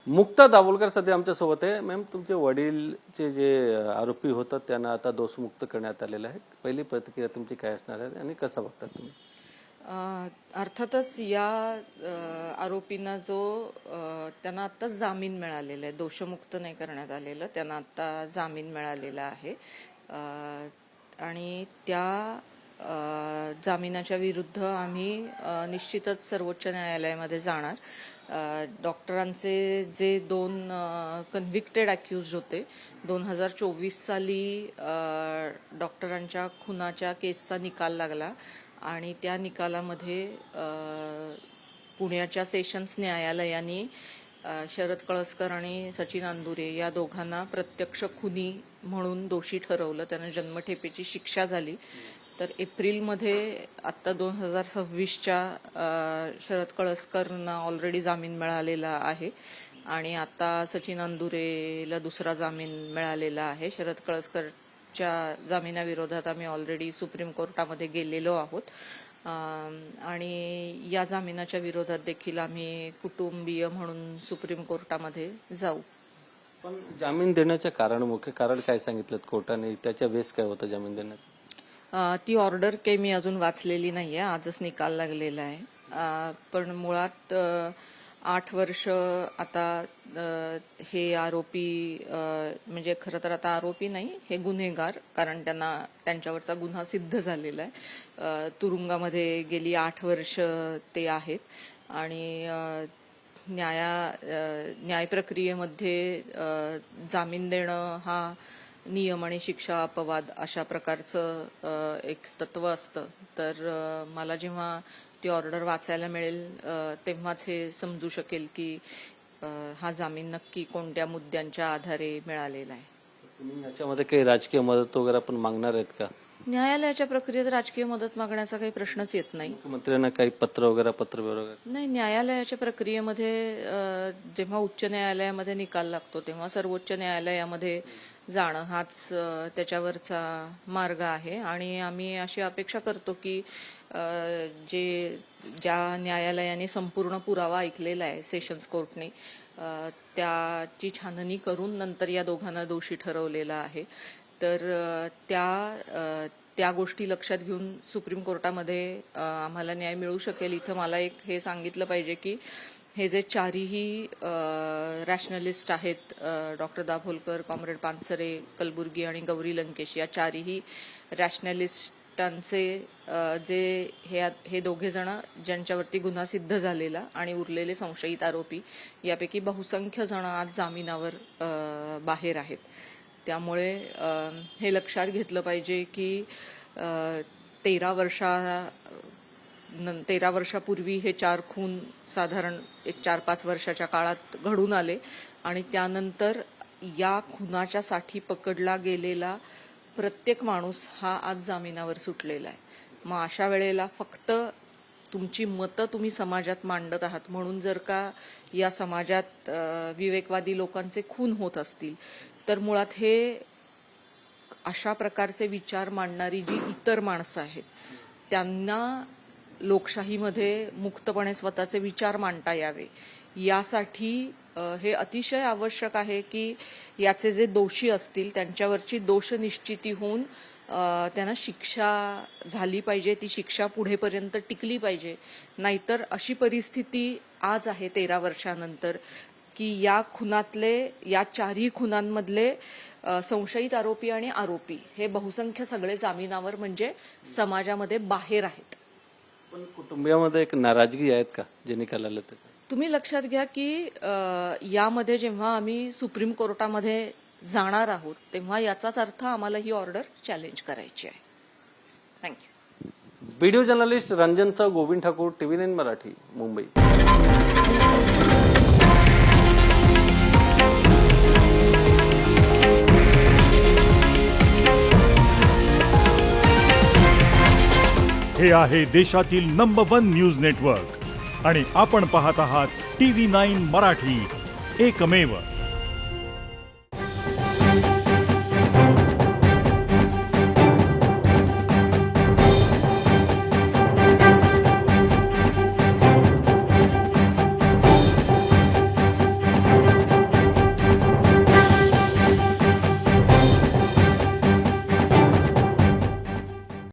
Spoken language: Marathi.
मुक्ता दाभोलकर सध्या आमच्या सोबत आहे। मॅम, तुमचे वडीलचे जे आरोपी होतात त्यांना आता दोषमुक्त करण्यात आलेलं आहे। पहिली प्रतिक्रिया तुमची काय असणार आहे आणि कसं बघतात तुम्ही? अर्थातच या आरोपींना जो त्यांना आता जामीन मिळालेला आहे, दोषमुक्त नाही करण्यात आलेलं, त्यांना आता जामीन मिळालेला आहे आणि त्या जामिनाच्या विरुद्ध आम्ही निश्चितच सर्वोच्च न्यायालयामध्ये जाणार। डॉक्टरांचे जे 2 कन्व्हिक्टेड अक्यूज्ड होते, 2024 साली डॉक्टरांच्या खुनाच्या केसचा निकाल लागला आणि त्या निकालामध्ये पुण्याच्या सेशन्स न्यायालयाने शरद कळसकर आणि सचिन अंदुरे या दोघांना प्रत्यक्ष खुनी म्हणून दोषी ठरवलं। त्यांना जन्मठेपेची शिक्षा झाली। तर एप्रिलमध्ये आत्ता 2026च्या शरद कळसकरना ऑलरेडी जामीन मिळालेला आहे आणि आता सचिन अंदुरेला दुसरा जामीन मिळालेला आहे। शरद कळसकरच्या जामिनाविरोधात आम्ही ऑलरेडी सुप्रीम कोर्टामध्ये गेलेलो आहोत आणि या जामिनाच्या विरोधात देखील आम्ही कुटुंबीय म्हणून सुप्रीम कोर्टामध्ये जाऊ। पण जामीन देण्याचे कारण, मुख्य कारण काय सांगितलं कोर्टाने? त्याच्या बेस काय होतं जामीन देण्याचं? ती ऑर्डर काही मी अजून वाचलेली नाहीये, आजच निकाल लागलेला आहे। पण मुळात 8 वर्ष आता हे आरोपी म्हणजे खरं तर आता आरोपी नाही, हे गुन्हेगार, कारण त्यांच्यावरचा गुन्हा सिद्ध झालेला आहे। तुरुंगामध्ये गेली 8 वर्ष ते आहेत आणि न्याय प्रक्रियेमध्ये जामीन देणं हा नियम आणि शिक्षा अपवाद अशा प्रकारचं एक तत्व असतं। तर मला जेव्हा ती ऑर्डर वाचायला मिळेल तेव्हाच हे समजू शकेल की हा जामीन नक्की कोणत्या मुद्द्यांच्या आधारे मिळालेला आहे। तुम्ही याच्यामध्ये काही राजकीय मदत वगैरे पण मागणार आहेत का? न्यायालयाच्या प्रक्रियेत राजकीय मदत मागण्याचा काही प्रश्नच येत नाही। मुख्यमंत्र्यांना काही पत्र वगैरे नाही, न्यायालयाच्या प्रक्रियेमध्ये जेव्हा उच्च न्यायालयामध्ये निकाल लागतो तेव्हा सर्वोच्च न्यायालयामध्ये जाणं हाच त्याच्यावरचा मार्ग आहे आणि आम्ही अशी अपेक्षा करतो की ज्या न्यायालयाने संपूर्ण पुरावा ऐकलेला आहे सेशन्स कोर्टने, त्याची छाननी करून नंतर या दोघांना दोषी ठरवलेला आहे। तर त्या गोष्टी लक्षात घेऊन सुप्रीम कोर्टामध्ये आम्हाला न्याय मिळू शकेल। इथं मला एक हे सांगितलं पाहिजे की हे जे चारही रॅशनलिस्ट आहेत, डॉक्टर दाभोलकर, कॉम्रेड पानसरे, कलबुर्गी आणि गौरी लंकेश, या चारही रॅशनलिस्टांचे हे दोघे जण ज्यांच्यावरती गुन्हा सिद्ध झालेला आणि उरलेले संशयित आरोपी यापैकी बहुसंख्य जण आज जामिनावर बाहेर आहेत। त्यामुळे हे लक्षात घेतलं पाहिजे की 13 वर्षापूर्वी हे 4 खून साधारण एक 4-5 वर्षाच्या काळात घडून आले आणि त्यानंतर या खुनाच्या साठी पकडला गेलेला प्रत्येक माणूस हा आज जामिनावर सुटलेला आहे। मग अशा वेळेला फक्त तुमची मतं तुम्ही समाजात मांडत आहात म्हणून जर का या समाजात विवेकवादी लोकांचे खून होत असतील तर मुळात हे अशा प्रकारचे विचार मांडणारी जी इतर माणसं आहेत त्यांना लोकशाहीमध्ये मुक्तपणे स्वतःचे विचार मांडता यावे, यासाठी हे अतिशय आवश्यक आहे की याचे जे दोषी असतील त्यांच्यावरची दोष निश्चिती होऊन त्यांना शिक्षा झाली पाहिजे, ती शिक्षा पुढेपर्यंत टिकली पाहिजे। नाहीतर अशी परिस्थिती आज आहे 13 वर्षानंतर की या चारही खुनांमधले संशयित आरोपी आणि आरोपी हे बहुसंख्य सगळे जामिनावर म्हणजे समाजामध्ये बाहेर आहेत। पण कुटुंबियामध्ये एक नाराजगी आहेत का जे निकाल आले ते? तुम्ही लक्षात घ्या की यामध्ये जेव्हा आम्ही सुप्रीम कोर्टामध्ये जाणार आहोत तेव्हा याचाच अर्थ आम्हाला ही ऑर्डर चॅलेंज करायची आहे। थँक्यू। व्हिडिओ जर्नलिस्ट रंजनसह गोविंद ठाकूर, TV9 मराठी, मुंबई। हे आहे देशातील नंबर 1 न्यूज नेटवर्क आणि आपण पाहत आहात TV9 मराठी, एकमेव।